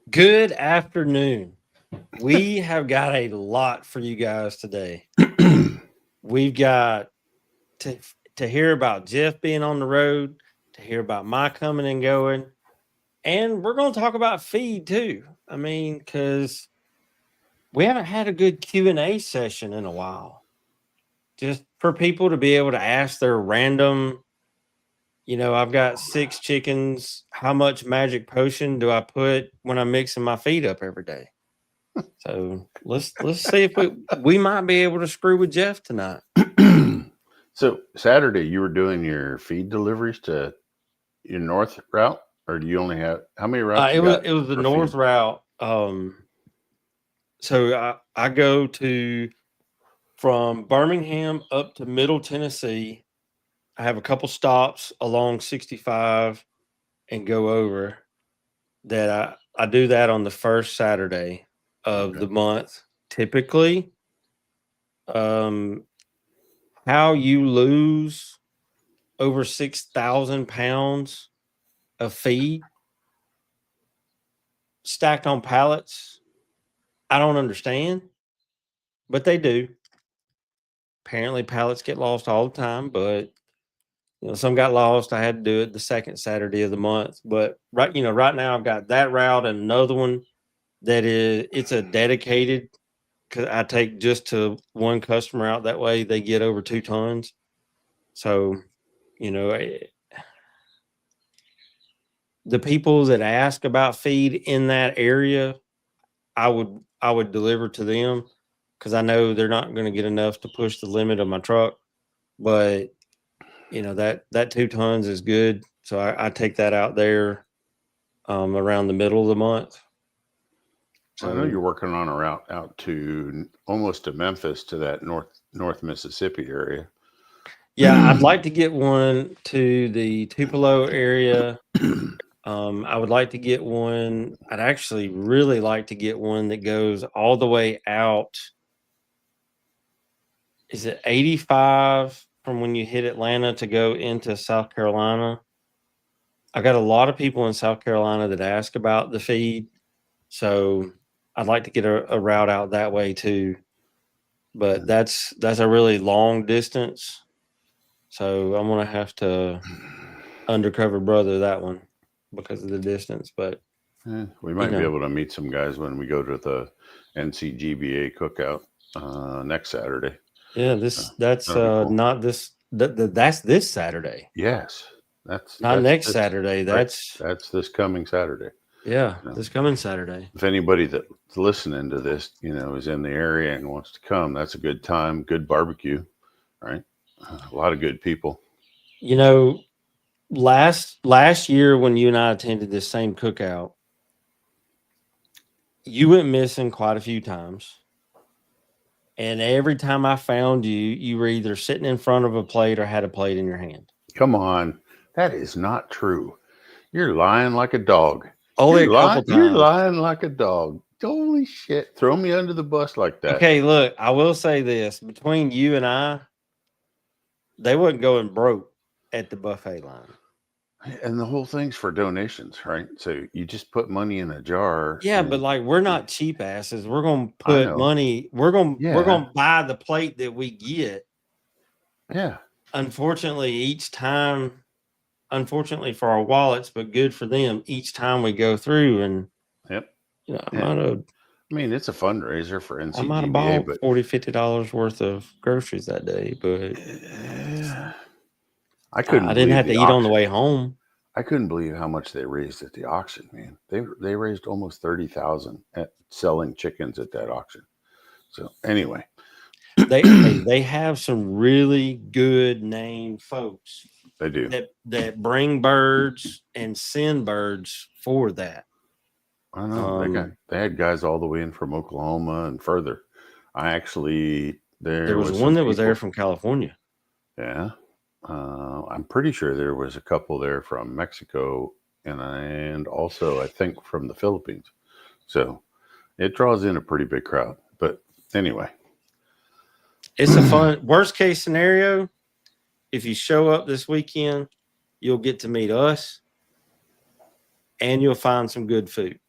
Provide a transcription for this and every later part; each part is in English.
Good afternoon. We have got a lot for you guys today. We've got to to hear about Jeff being on the road, to hear about my coming and going, and we're going to talk about feed too. I mean, because we haven't had a good Q&A session in a while. Just for people to be able to ask their random, I've got 6 chickens. How much magic potion do I put when I'm mixing my feed up every day? So let's see if we might be able to screw with Jeff tonight. So Saturday, you were doing your feed deliveries to your north route, or do you only have how many routes It you was got it was the for north feed? route. So I go to from Birmingham up to Middle Tennessee. I have a couple stops along 65 and go over. That I do that on the first Saturday of Okay. the month. Typically, um, how you lose over 6,000 pounds of feed stacked on pallets, I don't understand, but they do. Apparently, pallets get lost all the time, but some got lost. I had to do it the second Saturday of the month. But right now I've got that route and another one that it's a dedicated. Cause I take just to one customer out that way. They get over 2 tons. So, you know, eh, the people that ask about feed in that area, I would deliver to them because I know they're not going to get enough to push the limit of my truck. But that 2 tons is good, so I take that out there around the middle of the month. I know So you're working on a route out to almost to Memphis to that North Mississippi area. yeah, I'd like to get one to the Tupelo area. I would like to get one. I'd actually really like to get one that goes all the way out. Is it 85 from when you hit Atlanta to go into South Carolina? I got a lot of people in South Carolina that ask about the feed, so I'd like to get a route out that way too. But that's a really long distance, so I'm gonna have to undercover brother that one because of the distance. But We you might be know, able to meet some guys when we go to the NCGBA cookout next Saturday. yeah, So that's that'll be cool. not this that's this Saturday, Yes, that's not that's next this Saturday. right. That's That's this coming Saturday. yeah, You know, this coming Saturday. if anybody that's listening to this, is in the area and wants to come, that's a good time. Good barbecue, right? A lot of good people. You know, last year when you and I attended this same cookout, you went missing quite a few times. And every time I found you, you were either sitting in front of a plate or had a plate in your hand. Come on, that is not true. You're lying like a dog. Only a couple You're times. lying like a dog. Holy shit! Throw me under the bus like that. Okay, look, I will say this between you and I, they wasn't going broke at the buffet line. And the whole thing's for donations, right? So you just put money in a jar, Yeah, but and like we're not cheap asses. We're gonna I put know. money, we're Yeah, gonna buy the plate that we get. yeah, Unfortunately, each time, unfortunately for our wallets, but good for them, each time we go through and yep. I Yeah. might have I mean, it's a fundraiser for I might have NCGBA, bought but $40-50 worth of groceries that day, but eh, I I couldn't didn't believe have to the eat on the auction. way home. I couldn't believe how much they raised at the auction, man. They raised almost 30,000 at selling chickens at that auction. So anyway, They have some really good name folks they do. that bring birds and send birds for that. I know Um, they had guys all the way in from Oklahoma and further. I actually there there was was one some that was there people. from California. Yeah, I'm pretty sure there was a couple there from Mexico and also I think from the Philippines. So it draws in a pretty big crowd. But anyway, It's a fun worst case scenario. If you show up this weekend, you'll get to meet us and you'll find some good food.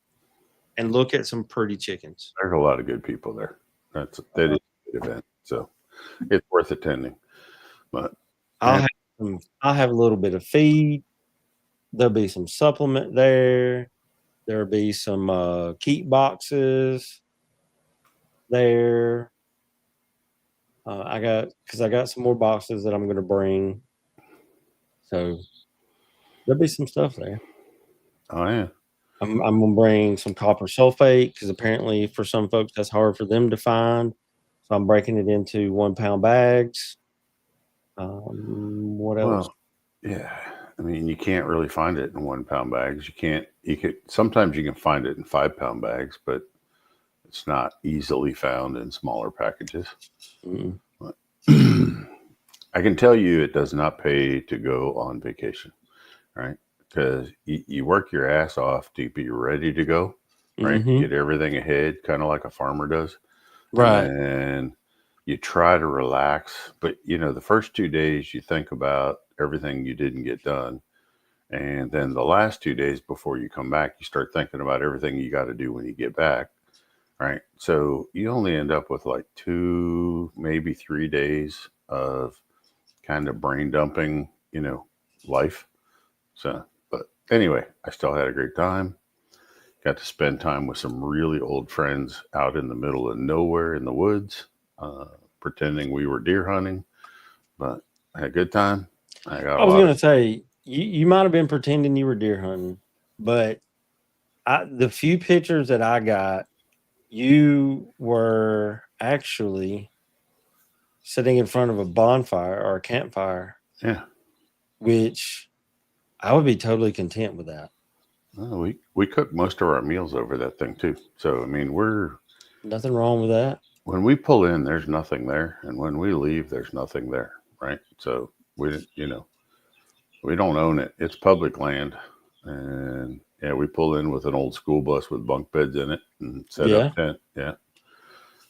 and look at some pretty chickens. There's a lot of good people there. That is a good event. So it's worth attending. But I'll have a little bit of feed. There'll be some supplement there. There'll be some keep boxes there. I got some more boxes that I'm going to bring. So there'll be some stuff there. oh yeah. I'm going to bring some copper sulfate because apparently for some folks that's hard for them to find. So I'm breaking it into 1 pound bags. What else? Well, yeah. I mean, you can't really find it in 1 pound bags. Sometimes you can find it in 5 pound bags, but it's not easily found in smaller packages. Mm. I can tell you it does not pay to go on vacation, right? Because you work your ass off to be ready to go, right? Mm-hmm. Get everything ahead, kind of like a farmer does. Right. And you try to relax. But, the first 2 days you think about everything you didn't get done. And then the last 2 days before you come back, you start thinking about everything you got to do when you get back. Right. So you only end up with like 2, maybe 3 days of kind of brain dumping, life. So, but anyway, I still had a great time. Got to spend time with some really old friends out in the middle of nowhere in the woods, pretending we were deer hunting, but I had a good time. I was going to say, you might have been pretending you were deer hunting, but the few pictures that I got, you were actually sitting in front of a bonfire or a campfire. Yeah. Which I would be totally content with that. Well, we cook most of our meals over that thing too. So, I mean, nothing wrong with that. When we pull in, there's nothing there. And when we leave, there's nothing there. Right. So we don't own it. It's public land. And yeah, we pull in with an old school bus with bunk beds in it and set up tent. Yeah.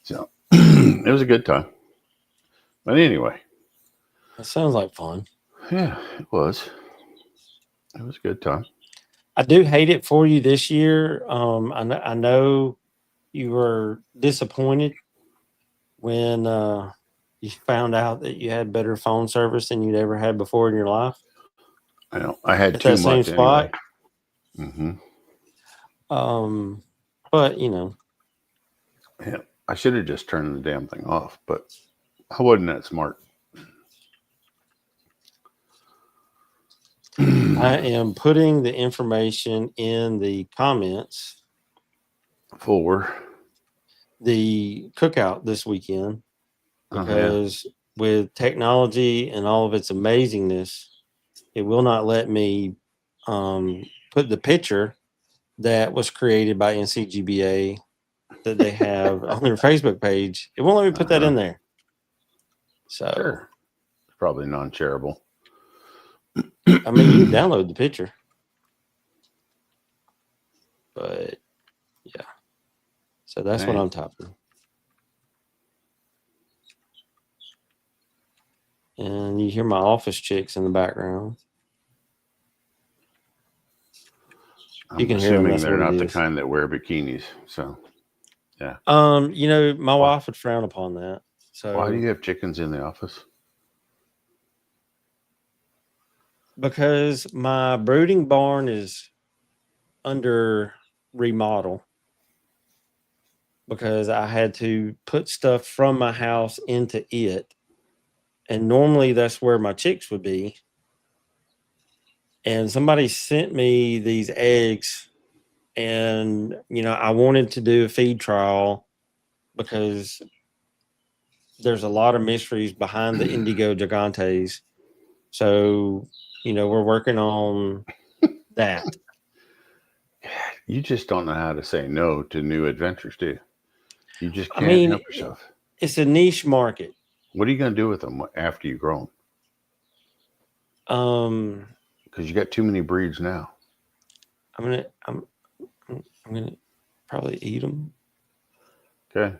So it was a good time. But anyway. That sounds like fun. Yeah, it was. It was a good time. I do hate it for you this year. I know you were disappointed when you found out that you had better phone service than you'd ever had before in your life. I know. I had too much anyway. Mm-hmm. But yeah, I should have just turned the damn thing off, but I wasn't that smart. I am putting the information in the comments for the cookout this weekend because with technology and all of its amazingness, it will not let me put the picture that was created by NCGBA that they have on their Facebook page. It won't let me put that in there. So sure. It's probably non-shareable. I mean, you can download the picture, but yeah. So that's what I'm typing. And you hear my office chicks in the background. I'm assuming they're not the kind that wear bikinis. So, yeah. My wife would frown upon that. So why do you have chickens in the office? Because my brooding barn is under remodel because I had to put stuff from my house into it. And normally that's where my chicks would be. And somebody sent me these eggs and, I wanted to do a feed trial because there's a lot of mysteries behind the Indigo Gigantes. So, we're working on that. You just don't know how to say no to new adventures, do you? You just can't help yourself. It's a niche market. What are you going to do with them after you grow them? Because you got too many breeds now. I'm gonna probably eat them. Okay.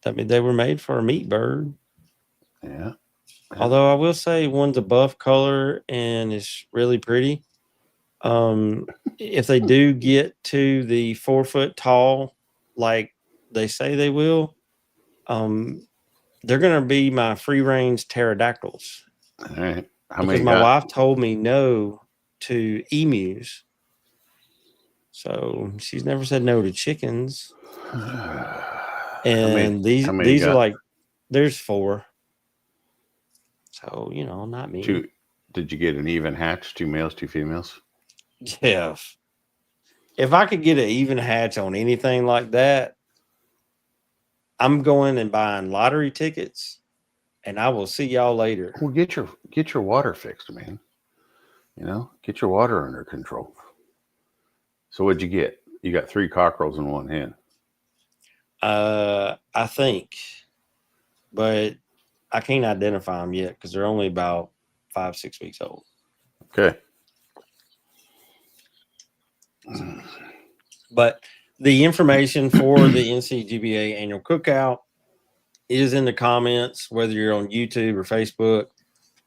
I mean, they were made for a meat bird. Yeah. Although I will say one's a buff color and is really pretty. If they do get to the 4 foot tall, like they say they will, they're going to be my free range pterodactyls. All right. How Because many my got? wife told me no to emus. So she's never said no to chickens. And How many these are got? like, there's 4. So, not me. Two. Did you get an even hatch? 2 males, 2 females? Jeff. If I could get an even hatch on anything like that, I'm going and buying lottery tickets, and I will see y'all later. Well, get your water fixed, man. Get your water under control. So what'd you get? You got 3 cockerels and 1 hen. I think, but I can't identify them yet because they're only about 5-6 weeks old. Okay. But the information for the NCGBA annual cookout is in the comments, whether you're on YouTube or Facebook.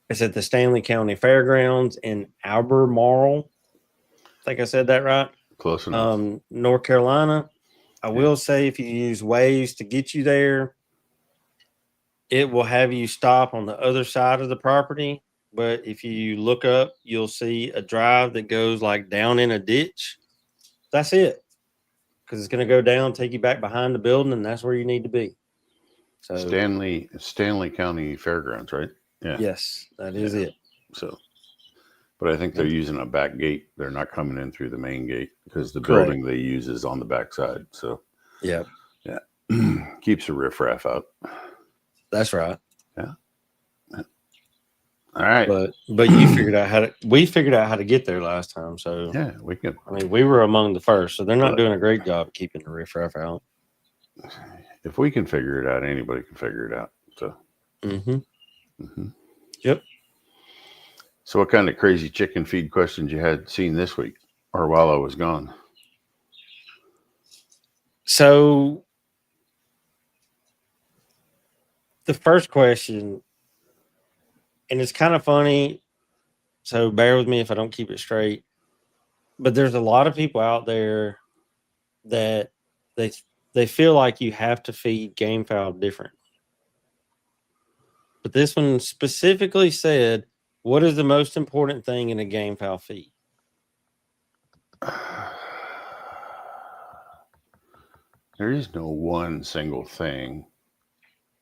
It's at the Stanley County Fairgrounds in Albemarle. I think I said that right. Close enough. North Carolina. I will say if you use Waze to get you there, it will have you stop on the other side of the property. But if you look up, you'll see a drive that goes like down in a ditch. That's it. Because it's going to go down, take you back behind the building, and that's where you need to be. So Stanley County Fairgrounds, right? Yeah. Yes, that is it. So, but I think they're using a back gate. They're not coming in through the main gate because the Correct. building they use is on the back side. So, yeah, keeps the riffraff out. That's right. Yeah. All right. But you figured out we figured out how to get there last time. So yeah, we can. I mean, we were among the first, so they're not doing a great job of keeping the riffraff out. If we can figure it out, anybody can figure it out. So. Yep. So what kind of crazy chicken feed questions you had seen this week or while I was gone? So the first question, and it's kind of funny, so bear with me if I don't keep it straight, but there's a lot of people out there that they feel like you have to feed gamefowl different. But this one specifically said, what is the most important thing in a gamefowl feed? There is no one single thing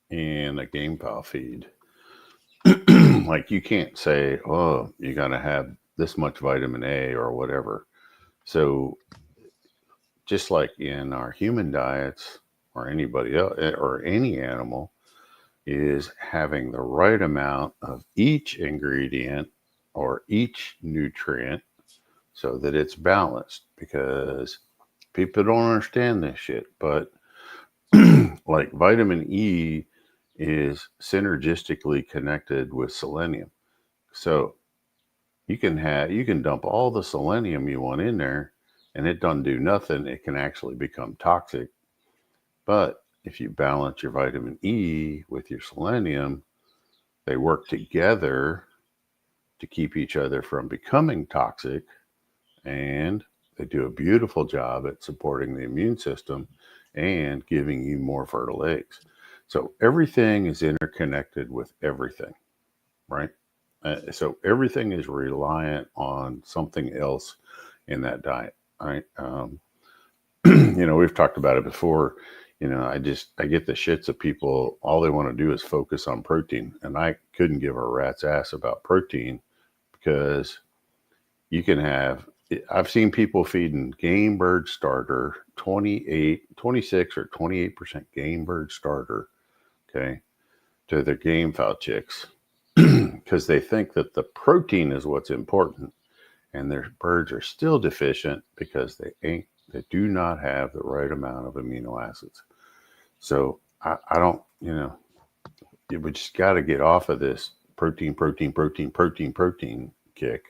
in a gamefowl feed. Like you can't say, oh, you got to have this much vitamin A or whatever. So just like in our human diets or anybody else or any animal, is having the right amount of each ingredient or each nutrient so that it's balanced, because people don't understand this shit, but like vitamin E is synergistically connected with selenium. So you can dump all the selenium you want in there and it doesn't do nothing. It can actually become toxic. But if you balance your vitamin E with your selenium, they work together to keep each other from becoming toxic, and they do a beautiful job at supporting the immune system and giving you more fertile eggs. So everything is interconnected with everything, right? So everything is reliant on something else in that diet, right? We've talked about it before. I get the shits of people. All they want to do is focus on protein. And I couldn't give a rat's ass about protein, because I've seen people feeding game bird starter, 26 or 28% game bird starter, okay, to their gamefowl chicks because they think that the protein is what's important, and their birds are still deficient because they do not have the right amount of amino acids. So I don't, we just got to get off of this protein kick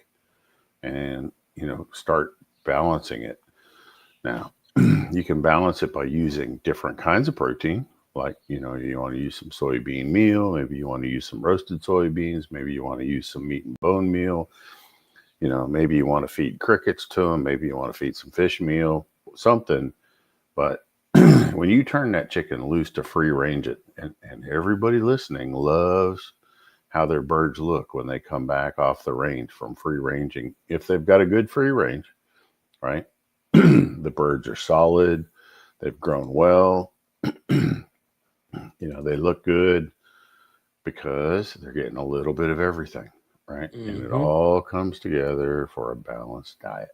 and, start balancing it. Now, you can balance it by using different kinds of protein. Like, you want to use some soybean meal. Maybe you want to use some roasted soybeans. Maybe you want to use some meat and bone meal. maybe you want to feed crickets to them, maybe you want to feed some fish meal, something. But when you turn that chicken loose to free range it, and everybody listening loves how their birds look when they come back off the range from free ranging. If they've got a good free range, right? The birds are solid. They've grown well. They look good because they're getting a little bit of everything, right? Mm-hmm. And it all comes together for a balanced diet.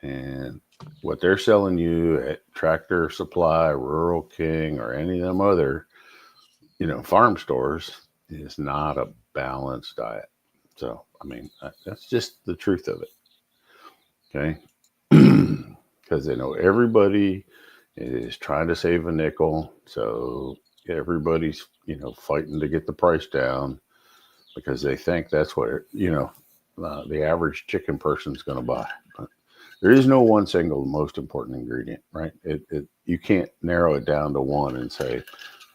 And what they're selling you at Tractor Supply, Rural King, or any of them other, farm stores is not a balanced diet. So, I mean, that's just the truth of it. Okay. Because they know everybody is trying to save a nickel. So everybody's, fighting to get the price down because they think that's what, the average chicken person's going to buy. But there is no one single most important ingredient, right? You can't narrow it down to one and say,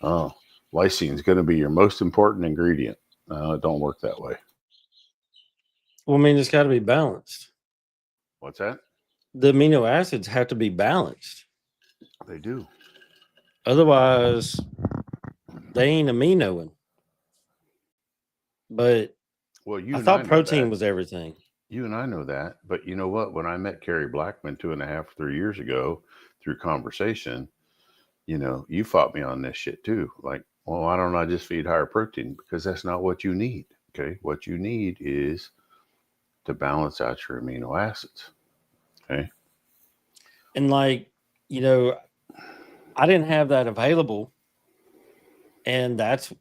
oh, lysine is going to be your most important ingredient. It don't work that way. Well, I mean, it's got to be balanced. What's that? The amino acids have to be balanced. They do. Otherwise, they ain't aminoing. But I thought protein was everything. You and I know that. But you know what? When I met Carrie Blackman 2.5-3 years ago through conversation, you fought me on this shit too. Like, well, why don't I just feed higher protein? Because that's not what you need. Okay. What you need is to balance out your amino acids. Okay. And I didn't have that available. And that's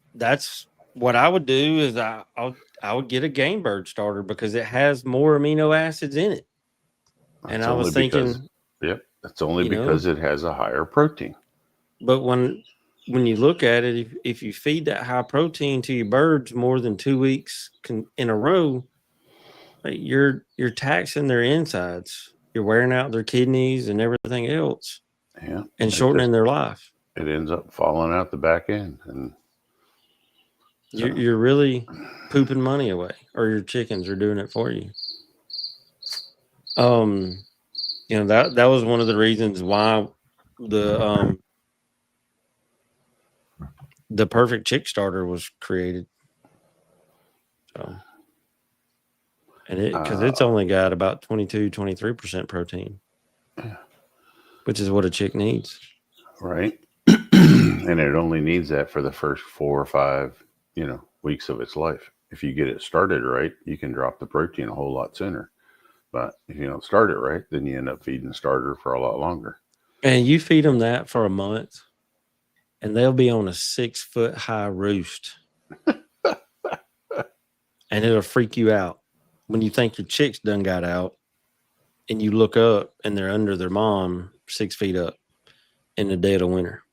what I would do is I would get a game bird starter because it has more amino acids in it. And I was thinking, that's only because it has a higher protein. But when you look at it, if you feed that high protein to your birds more than 2 weeks in a row, you're taxing their insides. You're wearing out their kidneys and everything else. Yeah. And shortening their life. It ends up falling out the back end. And so you're really pooping money away, or your chickens are doing it for you. That was one of the reasons why the perfect chick starter was created. So, and because it's only got about 22-23% protein, which is what a chick needs. Right. And it only needs that for the first 4 or 5, weeks of its life. If you get it started right, you can drop the protein a whole lot sooner. But if you don't start it right, then you end up feeding starter for a lot longer. And you feed them that for a month, and they'll be on a 6-foot high roost. And it'll freak you out when you think your chicks done got out, and you look up and they're under their mom 6 feet up in the dead of winter.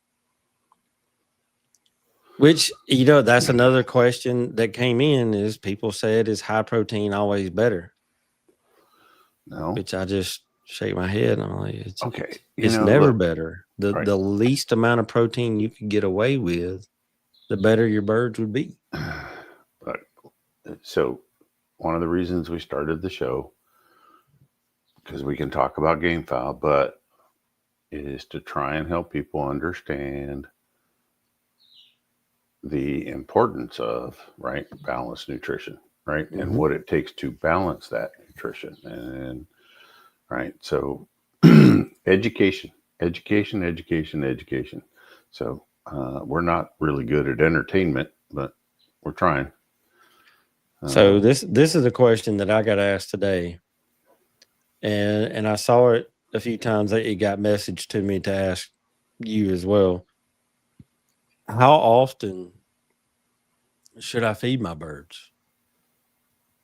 Which, that's another question that came in is people said, is high protein always better? No. Which I just shake my head. And I'm like, okay. It's never better. The least amount of protein you could get away with, the better your birds would be. But so one of the reasons we started the show, because we can talk about Gamefowl, but is to try and help people understand the importance of balanced nutrition, right? Mm-hmm. And what it takes to balance that nutrition. And so education. So we're not really good at entertainment, but we're trying. So this is a question that I got asked today, and I saw it a few times that it got messaged to me to ask you as well. How often should I feed my birds?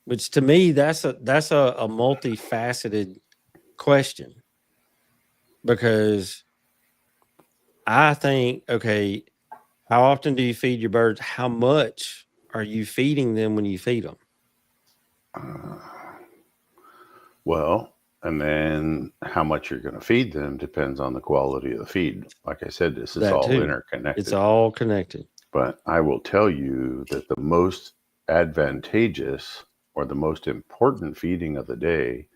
Which to me, that's a multifaceted question, because I think, okay, how often do you feed your birds? How much are you feeding them when you feed them? Well, and then how much you're going to feed them depends on the quality of the feed. Like I said, this is all interconnected. It's all connected. But I will tell you that the most advantageous or the most important feeding of the day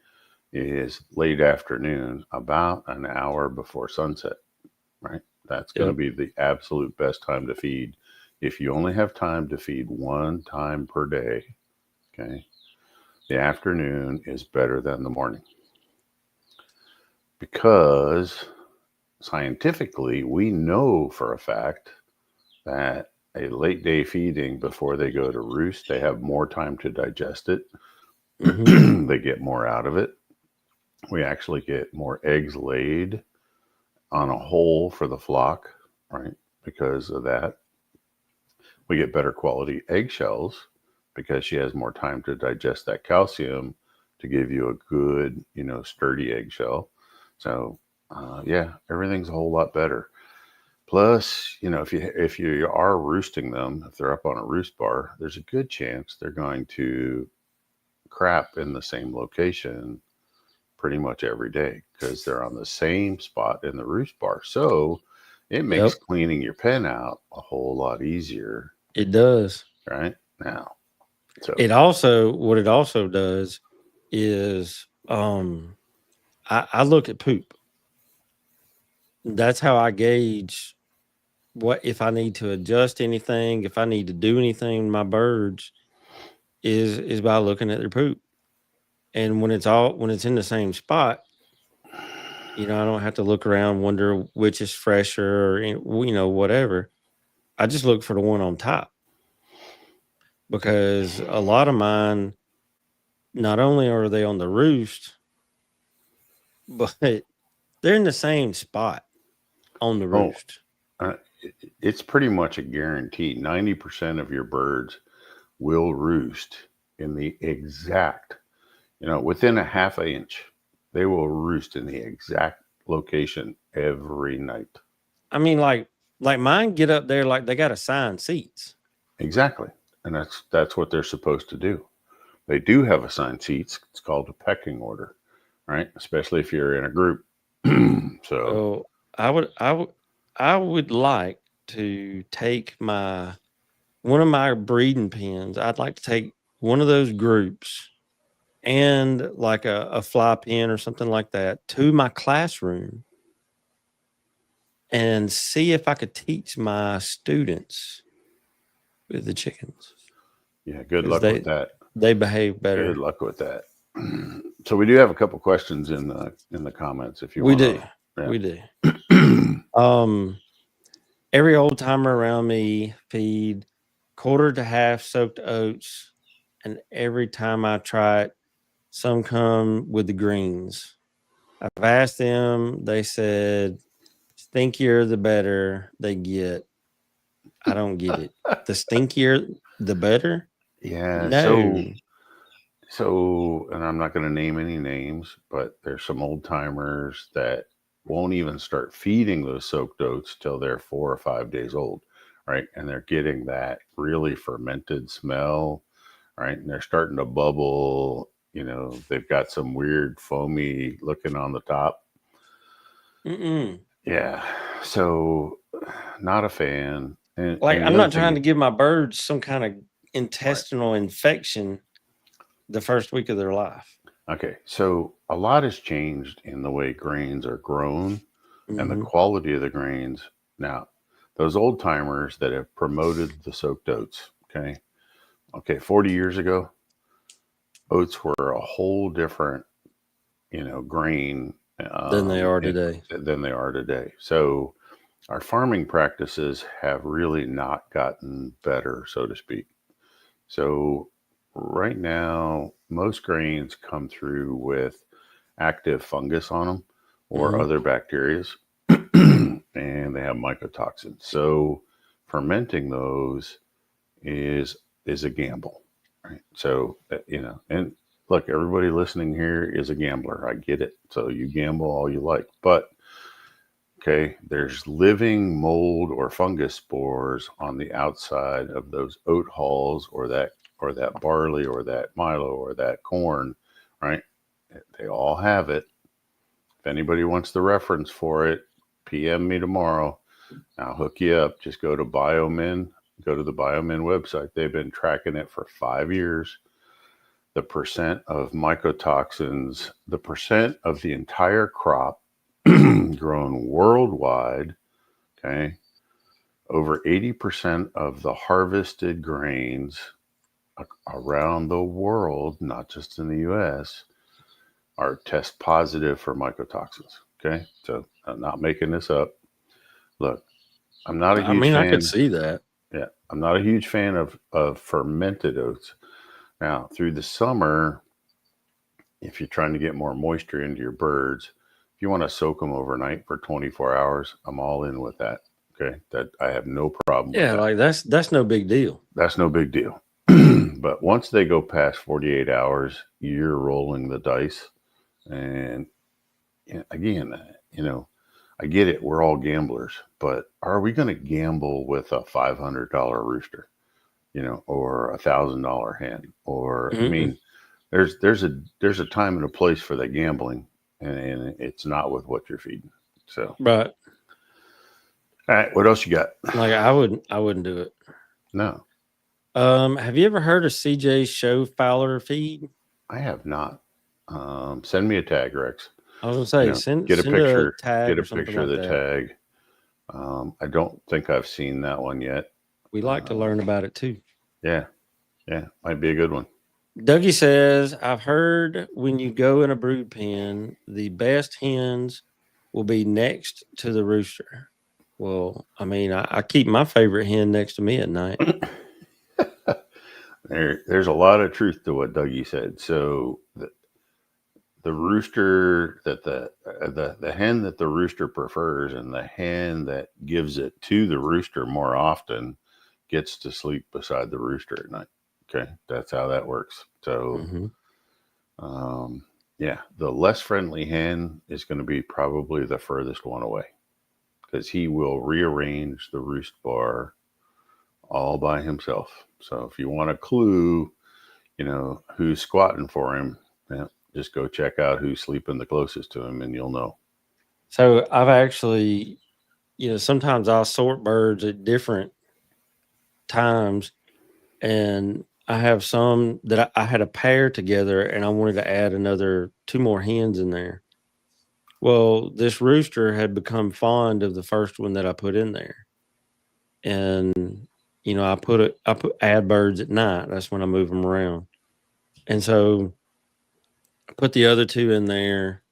is late afternoon, about an hour before sunset, right? That's going to Yep. be the absolute best time to feed. If you only have time to feed one time per day, okay, the afternoon is better than the morning because scientifically, we know for a fact that a late day feeding before they go to roost, they have more time to digest it. Mm-hmm. They get more out of it. We actually get more eggs laid on a whole for the flock, right? Because of that. We get better quality eggshells because she has more time to digest that calcium to give you a good, sturdy eggshell. So, yeah, everything's a whole lot better. Plus, if you are roosting them, if they're up on a roost bar, there's a good chance they're going to crap in the same location pretty much every day because they're on the same spot in the roost bar. So it makes Yep. cleaning your pen out a whole lot easier, It does. right? Now, so What it also does is I look at poop. That's how I gauge what if I need to adjust anything, if I need to do anything with my birds is by looking at their poop. And when it's in the same spot, I don't have to look around, wonder which is fresher or whatever. I just look for the one on top because a lot of mine, not only are they on the roost, but they're in the same spot on the oh, roost. it's pretty much a guarantee. 90% of your birds will roost in the exact, within a half an inch. They will roost in the exact location every night. I mean, like mine get up there like they got assigned seats. Exactly. And that's what they're supposed to do. They do have assigned seats. It's called a pecking order, right? Especially if you're in a group. So, So I would like to take one of my breeding pens. I'd like to take one of those groups and like a fly pen or something like that to my classroom and see if I could teach my students with the chickens yeah, good because luck with that. they behave Good better. luck with that. So we do have a couple questions in the comments if you We want do, to. we do. Yeah. Every old timer around me feed quarter to half soaked oats, and every time I try it, some come with the greens. I've asked them, they said, stinkier the better they get. I don't get it. The stinkier the better? Yeah. So No. so, and I'm not going to name any names, but there's some old timers that won't even start feeding those soaked oats till they're 4 or 5 days old, right? And they're getting that really fermented smell, right? And they're starting to bubble. They've got some weird foamy looking on the top. Mm-mm. Yeah. So, not a fan. And, Like, and the I'm other not thing trying to is, give my birds some kind of right. intestinal infection the first week of their life. Okay. So, a lot has changed in the way grains are grown and the Mm-hmm. quality of the grains. Now, those old timers that have promoted the soaked oats, okay, 40 years ago, oats were a whole different, grain Than they are today. than they are today. So our farming practices have really not gotten better, so to speak. So right now, most grains come through with active fungus on them or Mm-hmm. other bacterias, and they have mycotoxins. So fermenting those is is a gamble, right? So and look, everybody listening here is a gambler. I get it. So you gamble all you like, but okay, there's living mold or fungus spores on the outside of those oat hulls or that barley or that milo or that corn, right? They all have it. If anybody wants the reference for it, PM me tomorrow. I'll hook you up. Just go to Biomin. Go to the Biomin website. They've been tracking it for 5 years. the percent of mycotoxins, the percent of the entire crop grown worldwide, okay, over 80% of the harvested grains around the world, not just in the US, are test positive for mycotoxins. Okay. So I'm not making this up. Look, I'm not a I huge mean, I could fan. see that. Yeah. I'm not a huge fan of fermented oats. Now, through the summer, if you're trying to get more moisture into your birds, if you want to soak them overnight for 24 hours, I'm all in with that. Okay. That I have no problem with Yeah, that. like that's no big deal. That's no big deal. But once they go past 48 hours, you're rolling the dice. And again, I get it. We're all gamblers, but are we going to gamble with a $500 rooster, or $1,000 hen? Or, I Mm-mm. mean, there's a time and a place for the gambling, and it's not with what you're feeding. So, Right. all right, what else you got? Like I wouldn't do it. No, Have you ever heard of CJ's show Fowler feed? I have not. Send me a tag, Rex. I was gonna say send Get a send a picture. tag Get a or something picture of like the that. tag. I don't think I've seen that one yet. We like to learn about it too. Yeah, might be a good one. Dougie says, I've heard when you go in a brood pen, the best hens will be next to the rooster. Well, I mean, I keep my favorite hen next to me at night. There's a lot of truth to what Dougie said. So the rooster that the hen that the rooster prefers, and the hen that gives it to the rooster more often, gets to sleep beside the rooster at night. Okay, that's how that works. So, yeah, the less friendly hen is going to be probably the furthest one away, because he will rearrange the roost bar all by himself. So if you want a clue, who's squatting for him, just go check out who's sleeping the closest to him, and you'll know. So I've actually, sometimes I'll sort birds at different times, and I have some that I had a pair together, and I wanted to add another 2 more hens in there. Well, this rooster had become fond of the first one that I put in there, and I put add birds at night. That's when I move them around, and so I put the other 2 in there,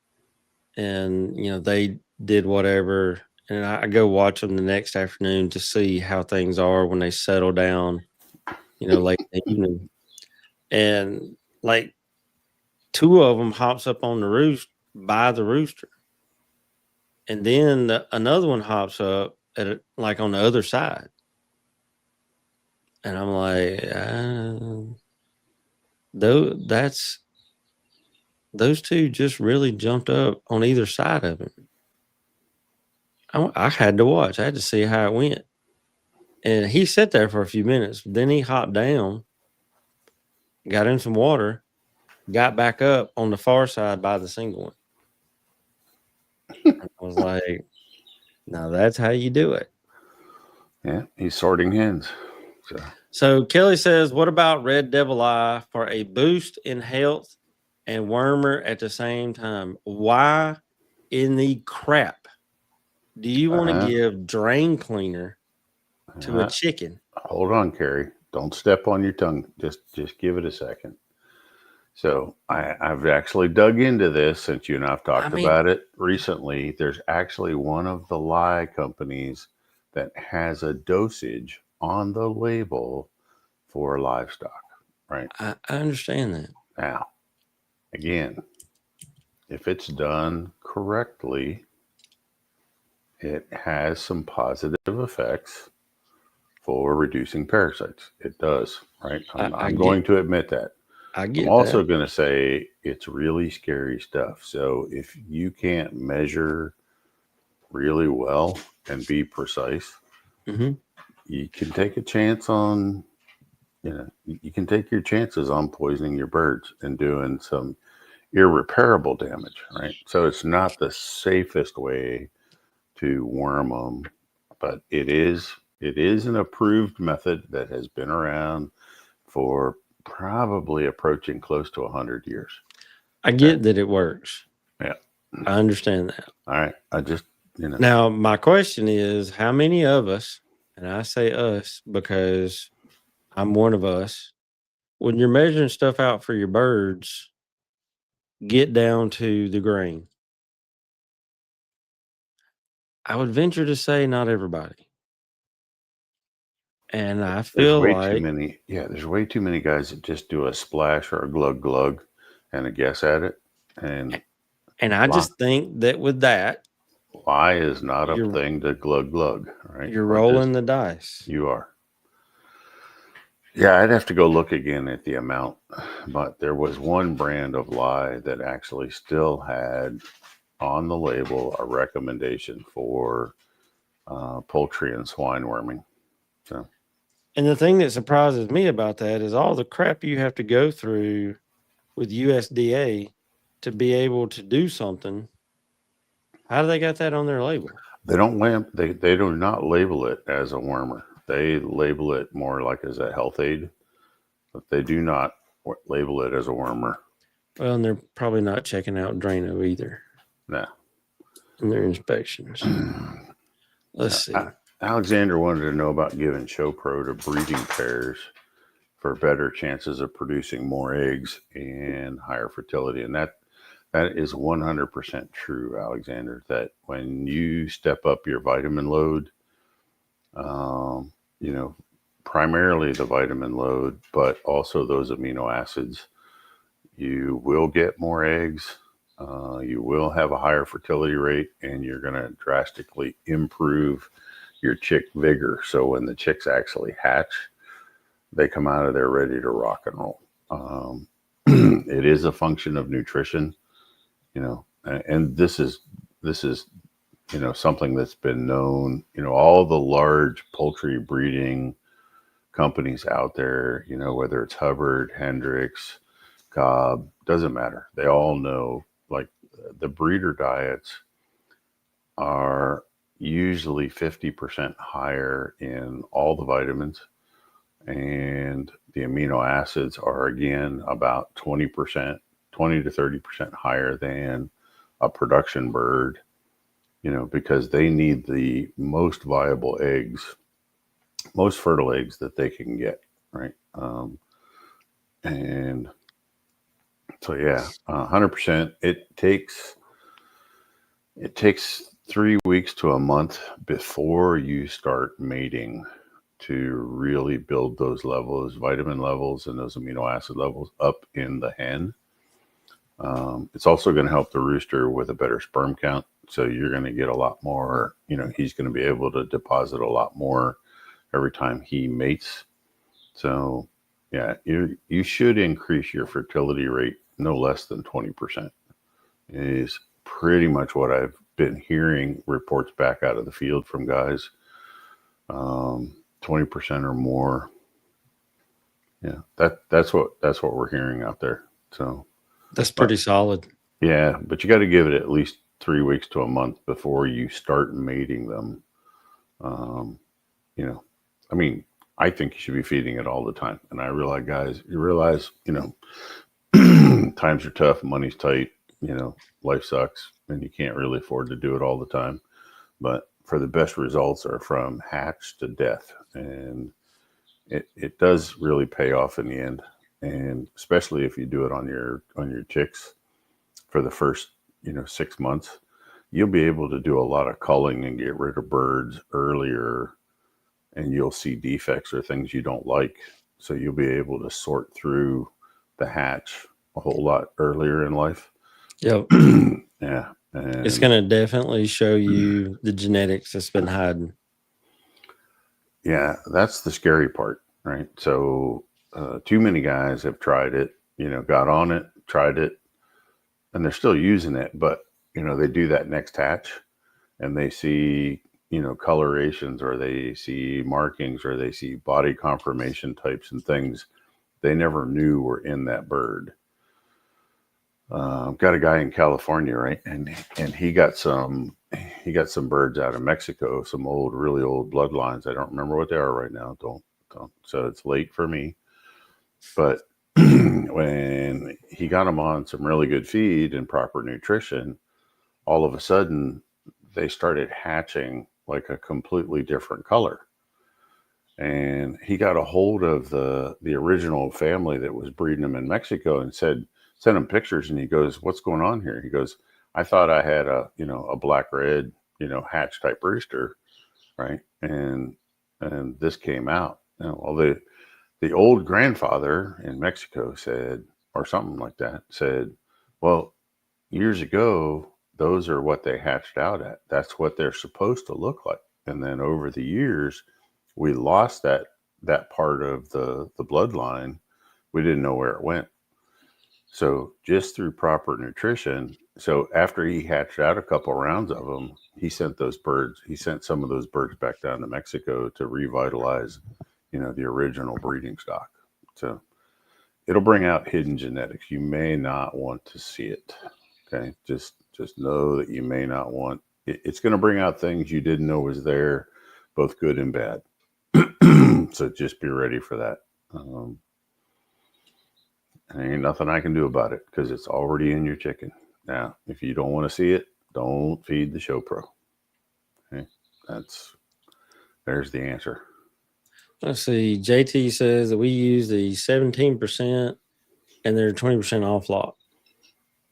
and they did whatever, and I go watch them the next afternoon to see how things are when they settle down, late in the evening, and like 2 of them hops up on the roost by the rooster, and then another one hops up like on the other side. And I'm like, those 2 just really jumped up on either side of him. I had to watch. I had to see how it went. And he sat there for a few minutes. Then he hopped down, got in some water, got back up on the far side by the single one. I was like, now that's how you do it. Yeah, he's sorting hens. So Kelly says, what about red devil eye for a boost in health and wormer at the same time? Why in the crap do you want to give drain cleaner to a chicken? Hold on, Carrie. Don't step on your tongue. Just give it a second. So I've actually dug into this since you and I've talked about it recently. There's actually one of the lye companies that has a dosage on the label for livestock, right? I understand that. Now, again, if it's done correctly, it has some positive effects for reducing parasites. It does, right? I'm going to admit that. I'm also going to say it's really scary stuff. So if you can't measure really well and be precise, you can take a chance on, you can take your chances on poisoning your birds and doing some irreparable damage, right? So it's not the safest way to worm them, but it is an approved method that has been around for probably approaching close to 100 years. I get that it works. Yeah. I understand that. All right. I just, Now, my question is, how many of us, and I say us because I'm one of us, when you're measuring stuff out for your birds, get down to the grain? I would venture to say not everybody. And I there's feel way too like, many. Yeah. There's way too many guys that just do a splash or a glug glug and a guess at it. And I just think that with that, lie is not a you're thing to glug glug, right? you're Or rolling just, the dice. you are. Yeah, I'd have to go look again at the amount, but there was one brand of lye that actually still had on the label a recommendation for poultry and swine worming. So, And the thing that surprises me about that is all the crap you have to go through with USDA to be able to do something. How do they got that on their label? they don't they do not label it as a wormer. They label it more like as a health aid, but they do not label it as a wormer. Well, and they're probably not checking out Drano either. No. In their inspections. Let's see. Alexander wanted to know about giving Show Pro to breeding pairs for better chances of producing more eggs and higher fertility. And that is 100% true, Alexander, that when you step up your vitamin load, primarily the vitamin load, but also those amino acids, you will get more eggs. You will have a higher fertility rate, and you're going to drastically improve your chick vigor. So when the chicks actually hatch, they come out of there ready to rock and roll. It is a function of nutrition, and this is something that's been known. All the large poultry breeding companies out there, whether it's Hubbard, Hendricks, Cobb, doesn't matter. They all know, like, the breeder diets are usually 50% higher in all the vitamins, and the amino acids are again about 20 to 30% higher than a production bird, because they need the most viable eggs, most fertile eggs that they can get, right? And so, yeah, 100%. It takes 3 weeks to a month before you start mating to really build those levels, vitamin levels, and those amino acid levels up in the hen. It's also going to help the rooster with a better sperm count. So you're going to get a lot more, he's going to be able to deposit a lot more every time he mates. So, yeah, you should increase your fertility rate no less than 20%. Is pretty much what I've been hearing reports back out of the field from guys. 20% or more. Yeah, that's what we're hearing out there. So that's pretty solid. Yeah, but you got to give it at least 3 weeks to a month before you start mating them. I mean, I think you should be feeding it all the time. And I realize, guys, times are tough, money's tight, life sucks, and you can't really afford to do it all the time. But for the best results are from hatch to death. And it does really pay off in the end. And especially if you do it on your chicks for the first, 6 months, you'll be able to do a lot of culling and get rid of birds earlier, and you'll see defects or things you don't like. So you'll be able to sort through the hatch a whole lot earlier in life. Yep. Yeah. And it's going to definitely show you the genetics that's been hiding. Yeah, that's the scary part, right? So too many guys have tried it, got on it, tried it, and they're still using it. But, they do that next hatch and they see, colorations, or they see markings, or they see body conformation types and things they never knew were in that bird. Got a guy in California, right? And he got some birds out of Mexico, some really old bloodlines. I don't remember what they are right now. Don't. So it's late for me. But when he got them on some really good feed and proper nutrition, all of a sudden they started hatching like a completely different color. And he got a hold of the original family that was breeding them in Mexico and sent him pictures. And he goes, "What's going on here?" He goes, "I thought I had a black red, hatch type rooster, right? And this came out. Well, the old grandfather in Mexico said, or something like that, said, well, years ago, those are what they hatched out at. That's what they're supposed to look like. And then over the years, we lost that part of the bloodline. We didn't know where it went. So just through proper nutrition. So after he hatched out a couple rounds of them, he sent some of those birds back down to Mexico to revitalize, the original breeding stock. So it'll bring out hidden genetics. You may not want to see it. Okay. Just know that you may not want it's going to bring out things you didn't know was there, both good and bad. So just be ready for that. There ain't nothing I can do about it because it's already in your chicken. Now, if you don't want to see it, don't feed the Show Pro. Okay, there's the answer. Let's see. JT says that we use the 17% and they're 20% off lot.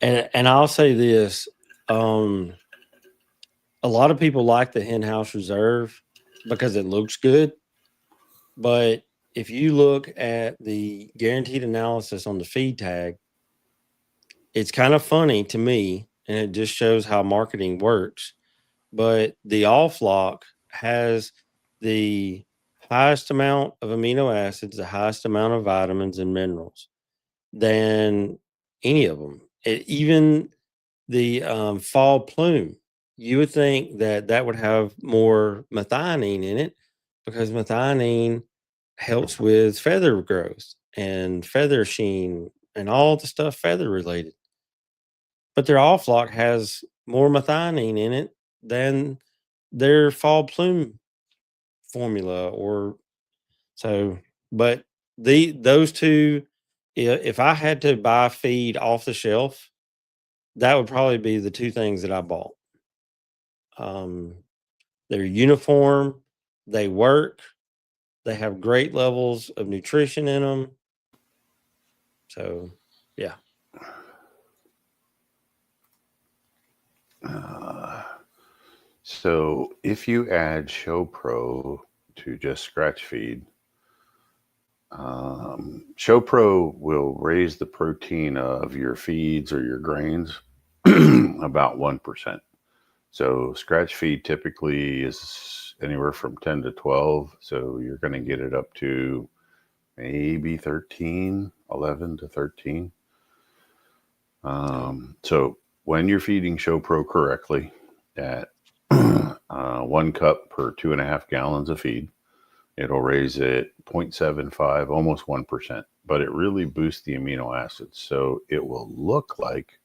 And I'll say this: a lot of people like the Hen House Reserve because it looks good, but if you look at the guaranteed analysis on the feed tag, it's kind of funny to me, and it just shows how marketing works. But the off lock has the highest amount of amino acids, the highest amount of vitamins and minerals than any of them. Even the fall plume, you would think that would have more methionine in it because methionine helps with feather growth and feather sheen and all the stuff feather related. But their off lock has more methionine in it than their fall plume formula or so. But those two, if I had to buy feed off the shelf, that would probably be the two things that I bought. They're uniform, they work, they have great levels of nutrition in them. So, yeah. So if you add Show Pro to just scratch feed, Show Pro will raise the protein of your feeds or your grains about 1%. So scratch feed typically is anywhere from 10 to 12. So you're going to get it up to maybe 13, 11 to 13. So when you're feeding Show Pro correctly at 1 cup per 2.5 gallons of feed, it'll raise it 0.75, almost 1%, but it really boosts the amino acids. So it will look like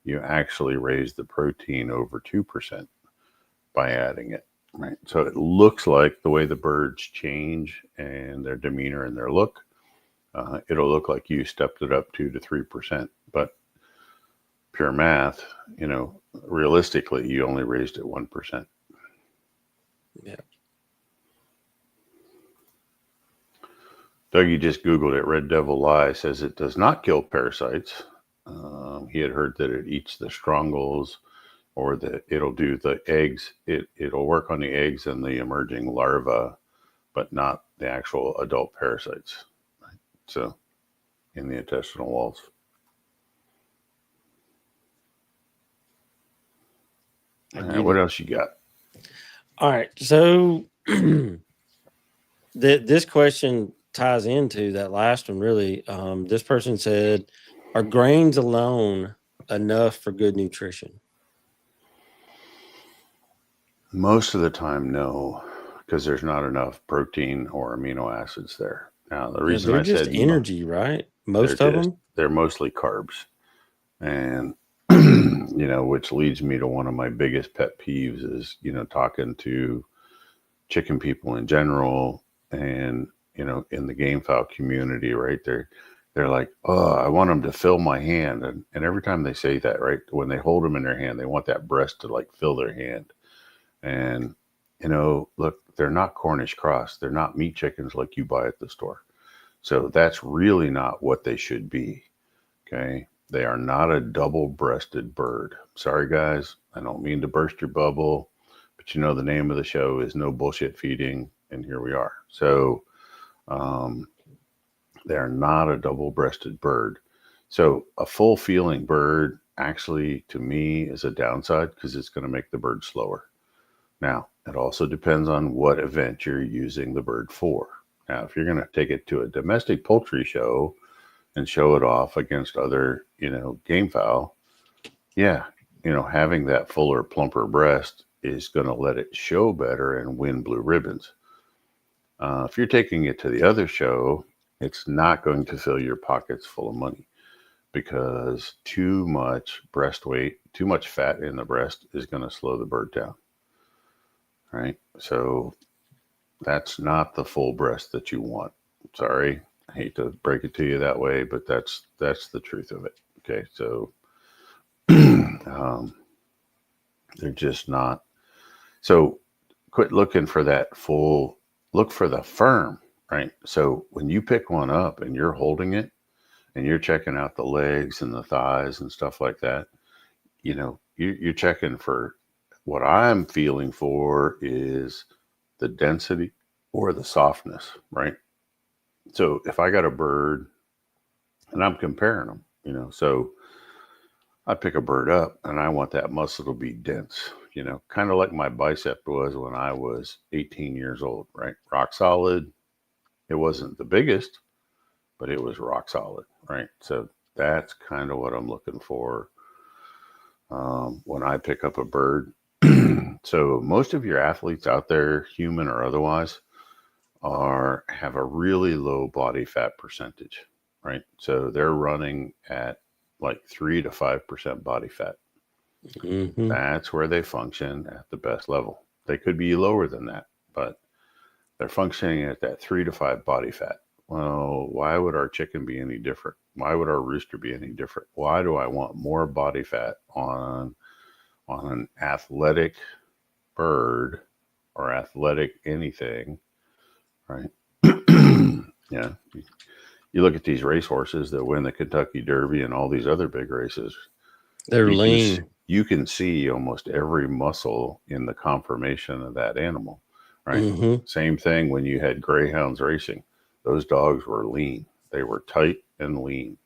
you actually raise the protein over 2% by adding it, right? So it looks like the way the birds change and their demeanor and their look, it'll look like you stepped it up 2 to 3%, but pure math, realistically, you only raised it 1%. Yeah. Dougie just Googled it. Red Devil Lie says it does not kill parasites. He had heard that it eats the strongles or that it'll do the eggs. It'll work on the eggs and the emerging larvae, but not the actual adult parasites. Right? So in the intestinal walls. All right, what else you got? All right. So this question ties into that last one, really. This person said, are grains alone enough for good nutrition? Most of the time, no, because there's not enough protein or amino acids there. Now, the reason they're I just said energy, right? Most of them? They're mostly carbs. And, which leads me to one of my biggest pet peeves is, talking to chicken people in general and, in the Gamefowl community, right? They're they're like, oh, I want them to fill my hand. And every time they say that, right, when they hold them in their hand, they want that breast to like fill their hand. And, look, they're not Cornish cross. They're not meat chickens like you buy at the store. So that's really not what they should be. Okay. They are not a double breasted bird. Sorry, guys. I don't mean to burst your bubble, but the name of the show is No Bullshit Feeding. And here we are. So, they are not a double breasted bird. So a full feeling bird actually, to me, is a downside because it's going to make the bird slower. Now, it also depends on what event you're using the bird for. Now, if you're going to take it to a domestic poultry show and show it off against other, gamefowl, yeah, having that fuller, plumper breast is going to let it show better and win blue ribbons. If you're taking it to the other show, it's not going to fill your pockets full of money because too much breast weight, too much fat in the breast is going to slow the bird down. Right? So that's not the full breast that you want. Sorry, I hate to break it to you that way, but that's the truth of it. Okay, so they're just not. So quit looking for that full. Look for the firm. Right. So when you pick one up and you're holding it and you're checking out the legs and the thighs and stuff like that, you're checking for what I'm feeling for is the density or the softness. Right. So if I got a bird and I'm comparing them, so I pick a bird up and I want that muscle to be dense, kind of like my bicep was when I was 18 years old. Right. Rock solid. It wasn't the biggest, but it was rock solid, right? So that's kind of what I'm looking for when I pick up a bird. So most of your athletes out there, human or otherwise, have a really low body fat percentage, right? So they're running at like 3 to 5% body fat. Mm-hmm. That's where they function at the best level. They could be lower than that, but they're functioning at that 3 to 5 body fat. Well, why would our chicken be any different? Why would our rooster be any different? Why do I want more body fat on an athletic bird or athletic anything, right? Yeah. You look at these racehorses that win the Kentucky Derby and all these other big races. They're lean. You can see almost every muscle in the conformation of that animal. Right. Mm-hmm. Same thing when you had greyhounds racing. Those dogs were lean. They were tight and lean,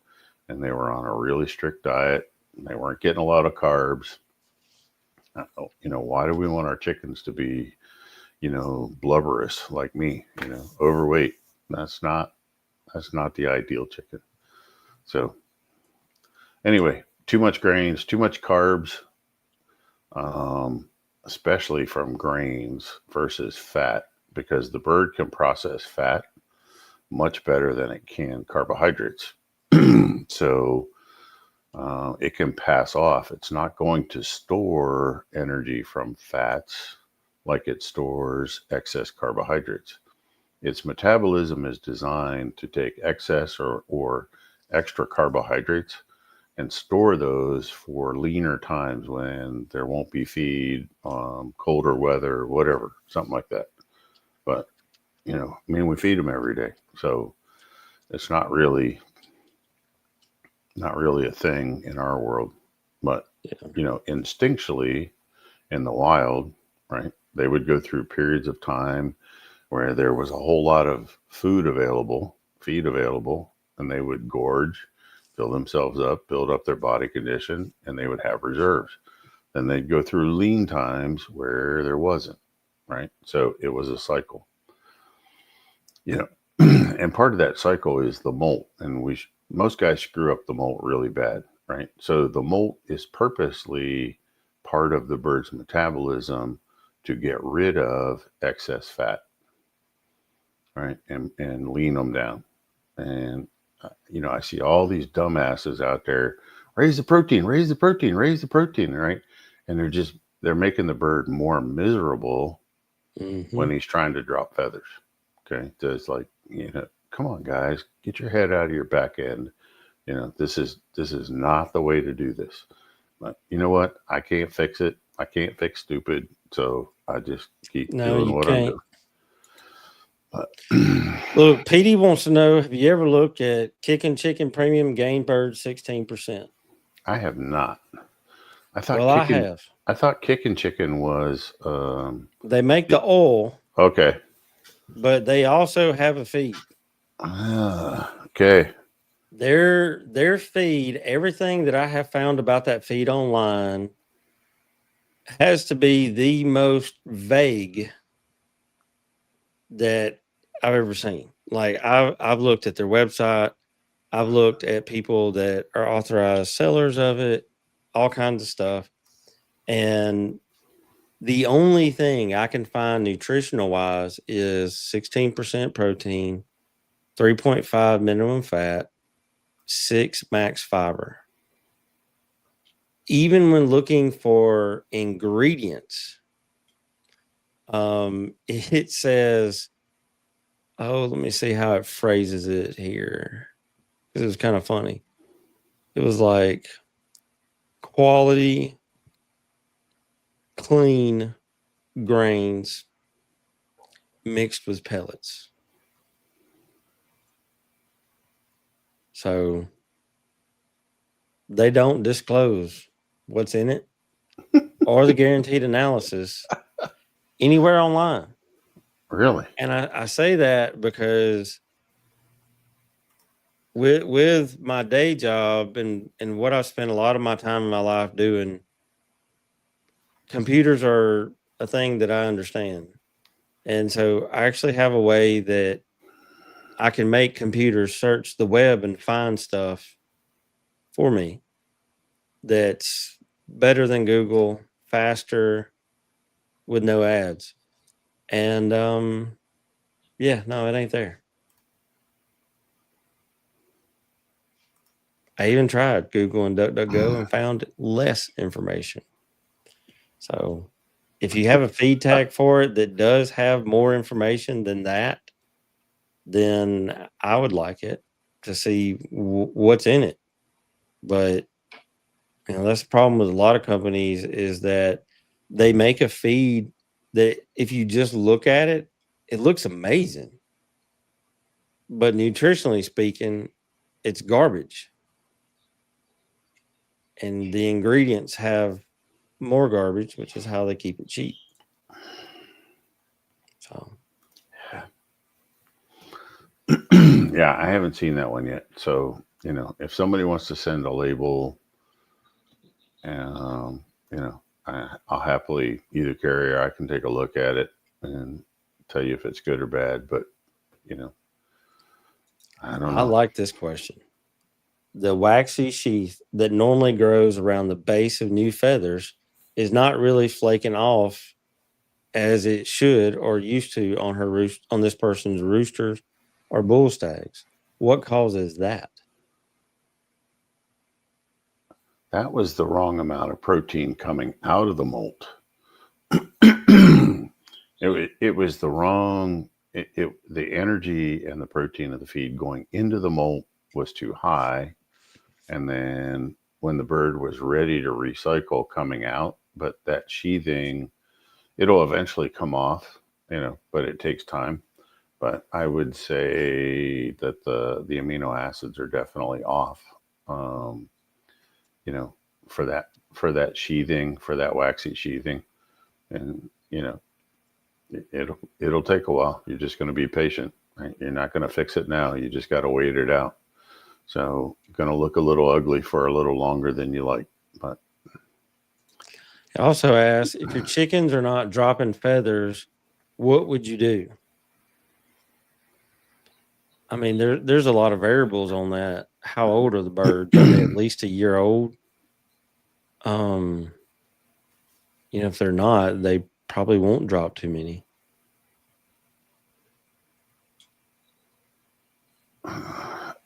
and they were on a really strict diet. And they weren't getting a lot of carbs. Why do we want our chickens to be, blubberous like me? Overweight. That's not the ideal chicken. So anyway, too much grains, too much carbs. Especially from grains versus fat, because the bird can process fat much better than it can carbohydrates. So it can pass off. It's not going to store energy from fats like it stores excess carbohydrates. Its metabolism is designed to take excess or extra carbohydrates and store those for leaner times when there won't be feed, colder weather, whatever, something like that. But, we feed them every day. So it's not really a thing in our world. But, instinctually in the wild, right, they would go through periods of time where there was a whole lot of feed available, and they would gorge, fill themselves up, build up their body condition, and they would have reserves. Then they'd go through lean times where there wasn't, right? So it was a cycle, and part of that cycle is the molt. And most guys screw up the molt really bad, right? So the molt is purposely part of the bird's metabolism to get rid of excess fat, right? And lean them down. And I see all these dumbasses out there, raise the protein, right? And they're making the bird more miserable Mm-hmm. when he's trying to drop feathers. Okay. So it's like, come on, guys, get your head out of your back end. You know, this is not the way to do this. But you know what? I can't fix it. I can't fix stupid. So I just keep No, doing you what I'm can't. doing. But Look, PD wants to know, have you ever looked at Kickin' Chicken Premium Gain Bird 16%? I have not. I thought Well, I kicking. have. I thought kicking chicken was They make the oil, okay. but they also have a feed. Okay. Their feed, everything that I have found about that feed online has to be the most vague that I've ever seen. Like I've looked at their website, I've looked at people that are authorized sellers of it, all kinds of stuff. And the only thing I can find nutritional wise is 16% protein, 3.5 minimum fat, 6 max fiber. Even when looking for ingredients, it says, oh, let me see how it phrases it here. Because it was kind of funny. It was like quality, clean grains mixed with pellets. So they don't disclose what's in it or the guaranteed analysis anywhere online. Really? And I say that because with my day job and what I spend a lot of my time in my life doing, computers are a thing that I understand. And so I actually have a way that I can make computers search the web and find stuff for me that's better than Google, faster, with no ads. And yeah, no, it ain't there. I even tried Google and DuckDuckGo and found less information. So if you have a feed tag for it that does have more information than that, then I would like it to see what's in it. But that's the problem with a lot of companies is that they make a feed that if you just look at it, it looks amazing. But nutritionally speaking, it's garbage. And the ingredients have more garbage, which is how they keep it cheap. So, Yeah, I haven't seen that one yet. So, if somebody wants to send a label, I'll happily either carry or I can take a look at it and tell you if it's good or bad. But, I don't I know. like this question. The waxy sheath that normally grows around the base of new feathers is not really flaking off as it should or used to on this person's roosters or bull stags. What causes that? That was the wrong amount of protein coming out of the molt. It was the wrong, the energy and the protein of the feed going into the molt was too high. And then when the bird was ready to recycle coming out, but that sheathing, it'll eventually come off, but it takes time. But I would say that the amino acids are definitely off. Um, for that sheathing, for that waxy sheathing, and it'll take a while. You're just going to be patient. Right? You're not going to fix it now. You just got to wait it out. So going to look a little ugly for a little longer than you like. But I also asked if your chickens are not dropping feathers, what would you do? I mean, there's a lot of variables on that. How old are the birds? Are they at least a year old? If they're not, they probably won't drop too many.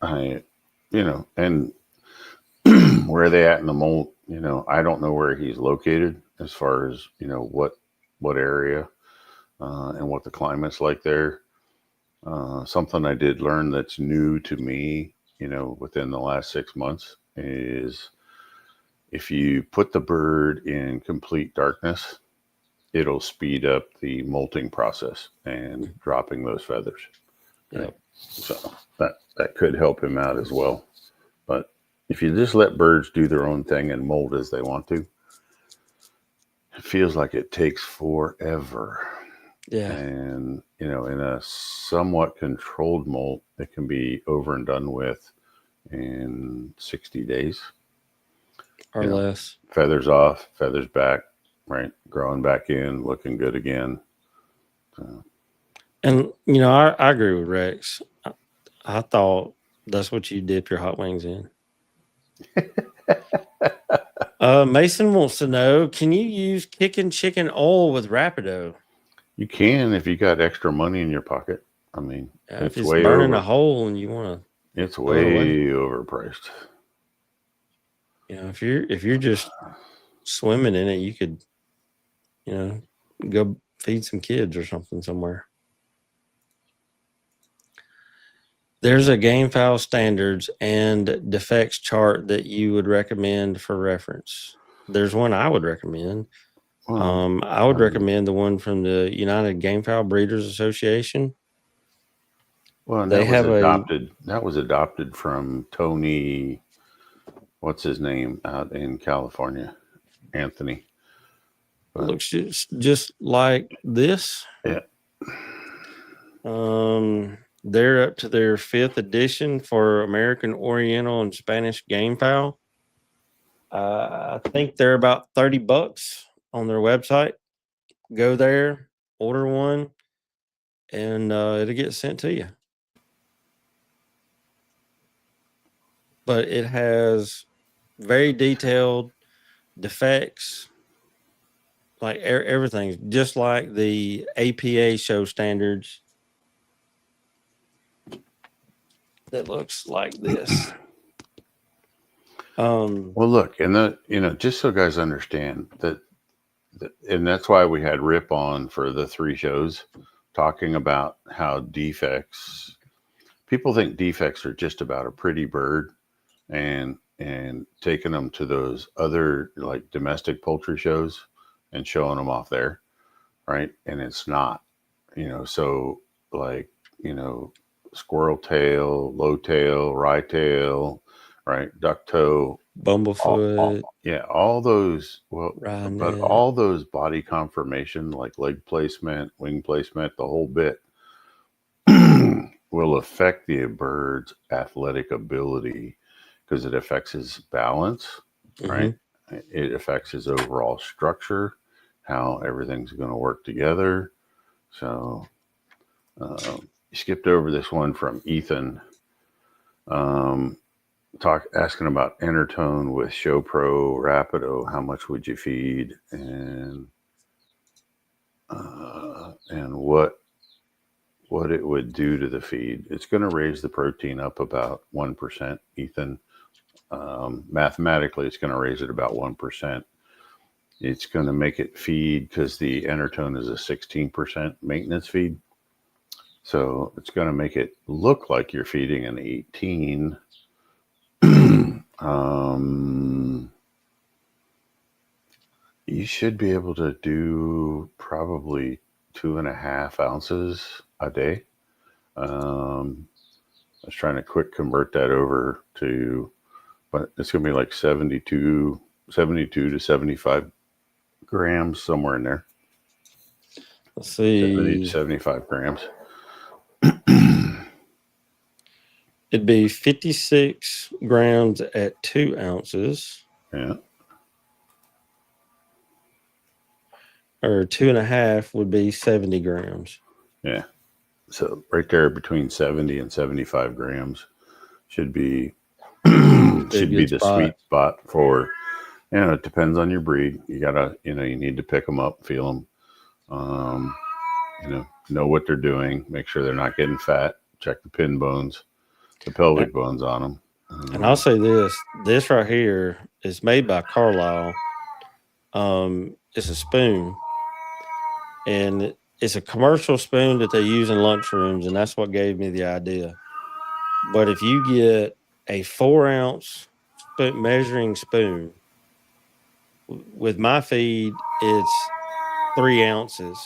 And where are they at in the molt? I don't know where he's located as far as, what area and what the climate's like there. Something I did learn that's new to me, within the last 6 months is if you put the bird in complete darkness, it'll speed up the molting process and dropping those feathers. Okay? Yep. So that could help him out as well. But if you just let birds do their own thing and molt as they want to, it feels like it takes forever. Yeah. And, in a somewhat controlled molt, it can be over and done with in 60 days. Or less. Feathers off, feathers back, right? Growing back in, looking good again. So. And, I agree with Rex. I thought that's what you dip your hot wings in. Mason wants to know, can you use kicking chicken oil with Rapido? You can if you got extra money in your pocket. I mean, if it's burning a hole and you want to, it's way overpriced. If you're just swimming in it, you could, go feed some kids or something somewhere. There's a Gamefowl standards and defects chart that you would recommend for reference. There's one I would recommend. I would recommend the one from the United Gamefowl Breeders Association. Well, that was adopted from Tony, what's his name, out in California, Anthony. But, looks just like this. Yeah. They're up to their 5th edition for American Oriental and Spanish Gamefowl. I think they're about $30 on their website. Go there, order one, and it'll get sent to you. But it has very detailed defects, like everything, just like the APA show standards. That looks like this. Well, look, and just so guys understand that, and that's why we had Rip on for the 3 shows talking about how people think defects are just about a pretty bird and taking them to those other like domestic poultry shows and showing them off there, right? And it's not, so like, squirrel tail, low tail, rye tail, right? Duck toe, bumblefoot. All those. Well, Rye-neck. But all those body conformation, like leg placement, wing placement, the whole bit, will affect the bird's athletic ability because it affects his balance, right? It affects his overall structure, how everything's going to work together. So. You skipped over this one from Ethan, asking about Intertone with Show Pro Rapido. How much would you feed, and what it would do to the feed? It's going to raise the protein up about 1%, Ethan. Mathematically, it's going to raise it about 1%. It's going to make it feed because the Intertone is a 16% maintenance feed. So it's going to make it look like you're feeding an 18. You should be able to do probably 2.5 ounces a day. I was trying to quick convert that over to, but it's going to be like 72 to 75 grams, somewhere in there. Let's see. 70 to 75 grams. It'd be 56 grams at 2 ounces. Yeah. Or 2.5 would be 70 grams. Yeah. So right there between 70 and 75 grams should be the sweet spot for, it depends on your breed. You gotta, you need to pick them up, feel them, know what they're doing, make sure they're not getting fat, check the pin bones, the pelvic bones on them. And I'll say this right here is made by Carlisle. It's a spoon, and it's a commercial spoon that they use in lunchrooms, and that's what gave me the idea. But if you get a 4-ounce measuring spoon with my feed, it's 3 ounces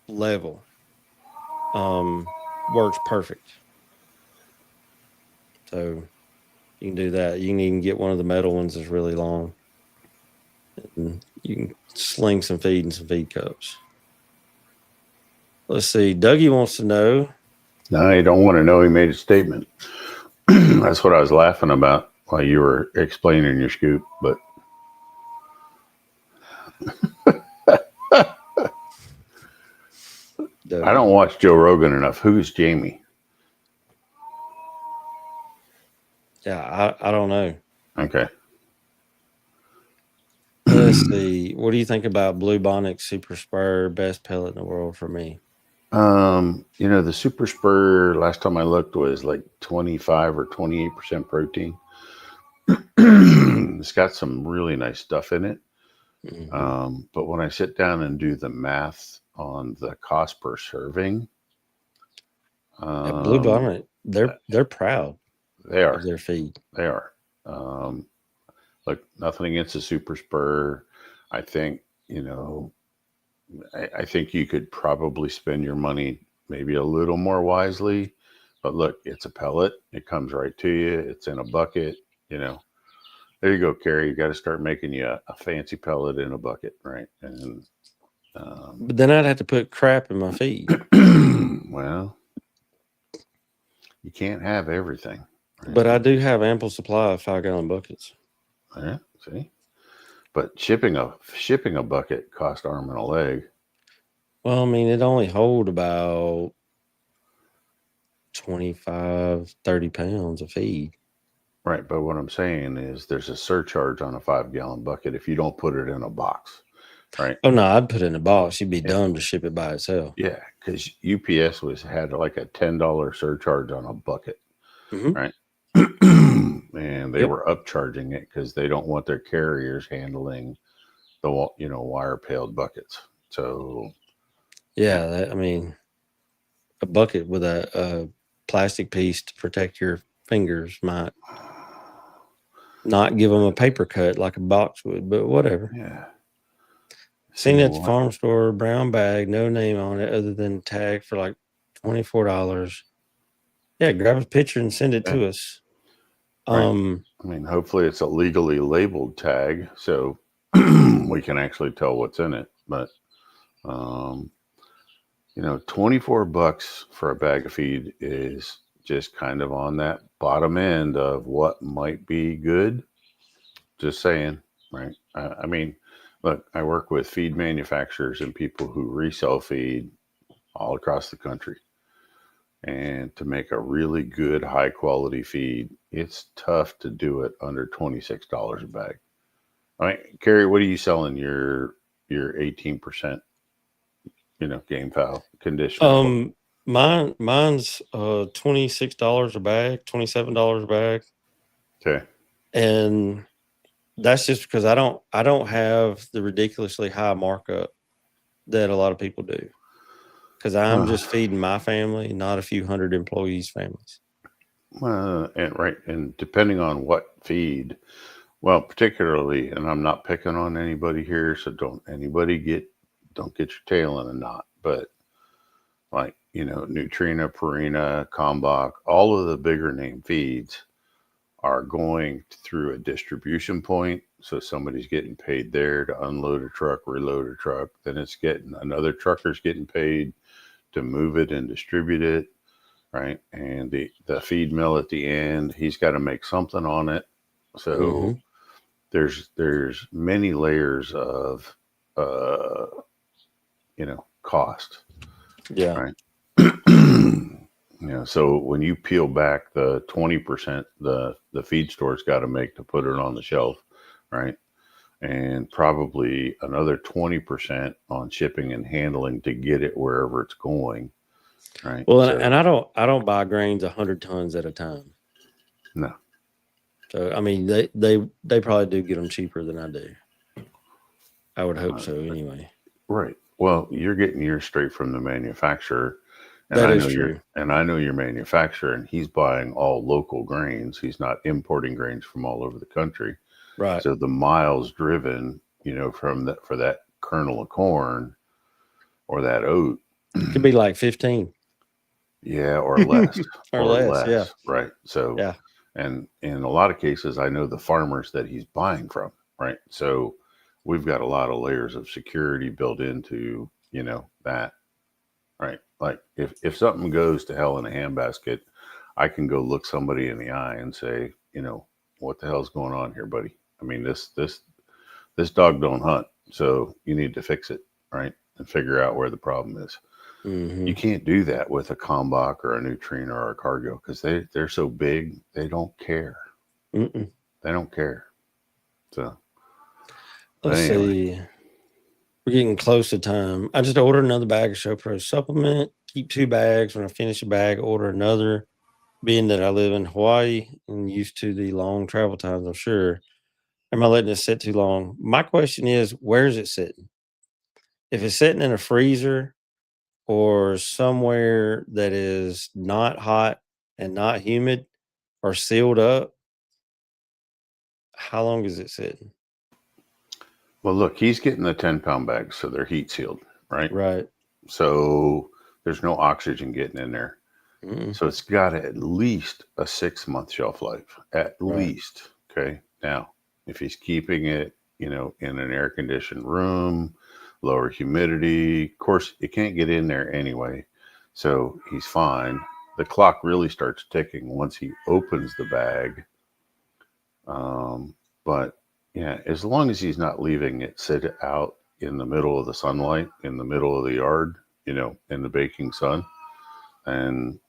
level. Works perfect. So you can do that. You can even get one of the metal ones that's really long. And you can sling some feed in some feed cups. Let's see. Dougie wants to know. No, you don't want to know. He made a statement. That's what I was laughing about while you were explaining your scoop. But Dougie. I don't watch Joe Rogan enough. Who's Jamie? Yeah, I don't know. Okay. Let's see. What do you think about Blue Bonnet Super Spur? Best pellet in the world for me. The Super Spur, last time I looked, was like 25 or 28% protein. It's got some really nice stuff in it. Mm-hmm. But when I sit down and do the math on the cost per serving, Blue Bonnet, they're proud. They are. Of their feed. They are. Look, nothing against the Super Spur. I think, I think you could probably spend your money maybe a little more wisely. But look, it's a pellet. It comes right to you. It's in a bucket. There you go, Carrie. You got to start making you a fancy pellet in a bucket, right? And but then I'd have to put crap in my feed. Well, you can't have everything. Right? But I do have ample supply of 5-gallon buckets. Yeah, see. But shipping a bucket cost arm and a leg. Well, I mean, it only hold about 25, 30 pounds of feed. Right, but what I'm saying is there's a surcharge on a 5-gallon bucket if you don't put it in a box, right? Oh, no, I'd put it in a box. You'd be dumb to ship it by itself. Yeah, because UPS had like a $10 surcharge on a bucket, right? And they were upcharging it because they don't want their carriers handling the wire-pailed buckets. So, yeah, I mean, a bucket with a plastic piece to protect your fingers might not give them a paper cut like a box would, but whatever. Yeah. Seen at the farm store, brown bag, no name on it other than tag for like $24. Yeah, grab a picture and send it to us. Right. I mean, hopefully it's a legally labeled tag so we can actually tell what's in it. But, $24 for a bag of feed is just kind of on that bottom end of what might be good. Just saying, right? I mean, look, I work with feed manufacturers and people who resell feed all across the country. And to make a really good, high quality feed, it's tough to do it under $26 a bag. All right, Carrie, what are you selling your 18%? Gamefowl conditioner. Mine's $26 a bag, $27 a bag. Okay. And that's just because I don't have the ridiculously high markup that a lot of people do. Because I'm just feeding my family, not a few hundred employees' families. And depending on what feed, well, particularly, and I'm not picking on anybody here, so don't get your tail in a knot. But like Nutrina, Purina, Kalmbach, all of the bigger name feeds are going through a distribution point. So somebody's getting paid there to unload a truck, reload a truck. Then it's another trucker's getting paid to move it and distribute it, right? And the feed mill at the end, he's got to make something on it. So there's many layers of cost. Yeah. Right. So when you peel back the 20%, the feed store's got to make to put it on the shelf, right? And probably another 20% on shipping and handling to get it wherever it's going, right? Well, and I don't buy grains 100 tons at a time. No. So I mean, they probably do get them cheaper than I do. I would hope so, anyway. Right. Well, you're getting yours straight from the manufacturer, and That I is know true. your manufacturer, and he's buying all local grains. He's not importing grains from all over the country. Right. So the miles driven, from that for that kernel of corn or that oat, Could be like 15 yeah, or less, or less. Yeah. right? So, Yeah. and in a lot of cases, I know the farmers that he's buying from, right? So we've got a lot of layers of security built into, that, right? Like if something goes to hell in a handbasket, I can go look somebody in the eye and say, what the hell's going on here, buddy? I mean, this dog don't hunt, so you need to fix it, right? And figure out where the problem is. Mm-hmm. You can't do that with a Kalmbach or a Nutrien or a Cargill because they're so big, they don't care. Mm-mm. They don't care. So, but Let's anyway, see. We're getting close to time. I just ordered another bag of Show Pro supplement. Keep 2 bags. When I finish a bag, order another. Being that I live in Hawaii and used to the long travel times, I'm sure. Am I letting it sit too long? My question is, where is it sitting? If it's sitting in a freezer or somewhere that is not hot and not humid or sealed up, how long is it sitting? well, look, he's getting the 10-pound bags, so they're heat sealed, right? Right. So there's no oxygen getting in there. Mm-mm. So it's got at least a 6-month shelf life, at Right. least. Okay. Now, if he's keeping it, in an air conditioned room, lower humidity, of course, it can't get in there anyway. So he's fine. The clock really starts ticking once he opens the bag. But yeah, as long as he's not leaving it sit out in the middle of the sunlight, in the middle of the yard, in the baking sun, and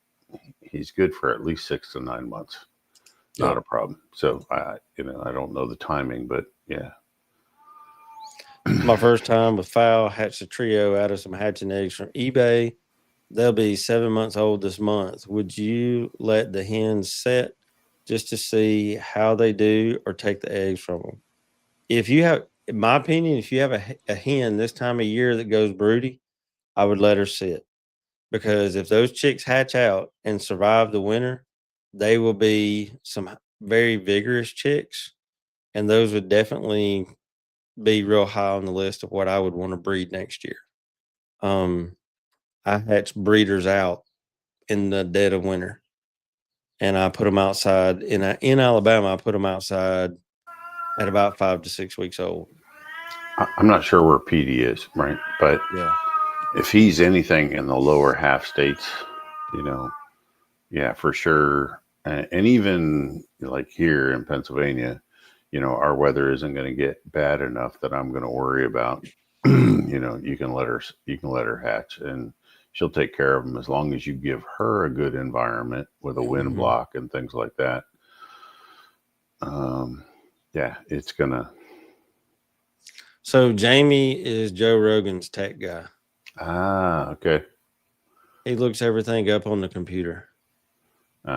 he's good for at least 6 to 9 months. Not Yep. a problem. So I don't know the timing, but yeah. My first time with fowl, hatched a trio out of some hatching eggs from eBay. They'll be 7 months old this month. Would you let the hens set just to see how they do or take the eggs from them? If you have, in my opinion, if you have a hen this time of year that goes broody, I would let her sit, because if those chicks hatch out and survive the winter, they will be some very vigorous chicks, and those would definitely be real high on the list of what I would want to breed next year. I hatch breeders out in the dead of winter, and I put them outside in Alabama. I put them outside at about 5 to 6 weeks old. I'm not sure where PD is, right? But Yeah. if he's anything in the lower half states, yeah, for sure. And even like here in Pennsylvania, our weather isn't going to get bad enough that I'm going to worry about. You can let her hatch, and she'll take care of them as long as you give her a good environment with a wind Mhm. block and things like that. Yeah, it's gonna. So Jamie is Joe Rogan's tech guy. Okay. He looks everything up on the computer. All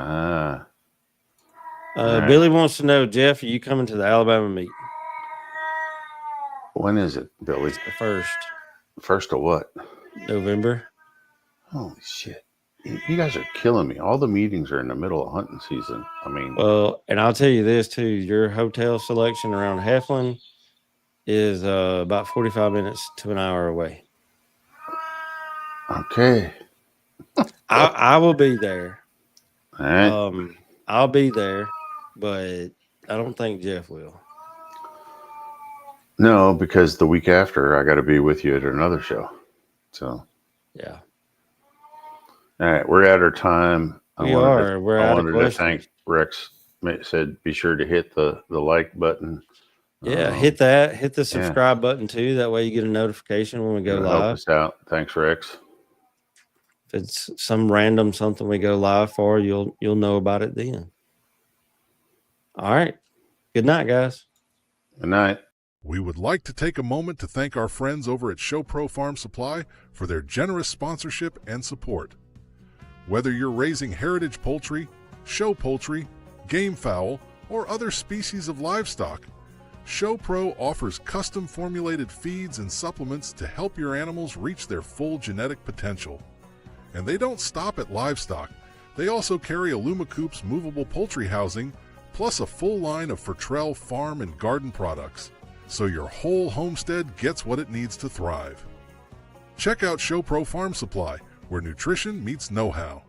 right. Billy wants to know, Jeff, are you coming to the Alabama meet? When is it, Billy? The 1st First of what? November. Holy shit. You guys are killing me. All the meetings are in the middle of hunting season. I mean, Well, and I'll tell you this too: your hotel selection around Heflin is about 45 minutes to an hour away. okay. I will be there. All right. I'll be there, but I don't think Jeff will. No, because the week after I got to be with you at another show. So, Yeah, all right, we're at our time. we're I out of wanted to questions. thank Rex. Said be sure to hit the like button. Yeah, hit the Yeah. subscribe button too. That way you get a notification when we go It'll help live. us out. Thanks, Rex. If it's some random something we go live for, you'll know about it then. All right. Good night, guys. Good night. We would like to take a moment to thank our friends over at Show Pro Farm Supply for their generous sponsorship and support. Whether you're raising heritage poultry, show poultry, gamefowl, or other species of livestock, ShowPro offers custom formulated feeds and supplements to help your animals reach their full genetic potential. And they don't stop at livestock. They also carry Alumacoop's movable poultry housing, plus a full line of Fertrell farm and garden products, so your whole homestead gets what it needs to thrive. Check out ShowPro Farm Supply, where nutrition meets know-how.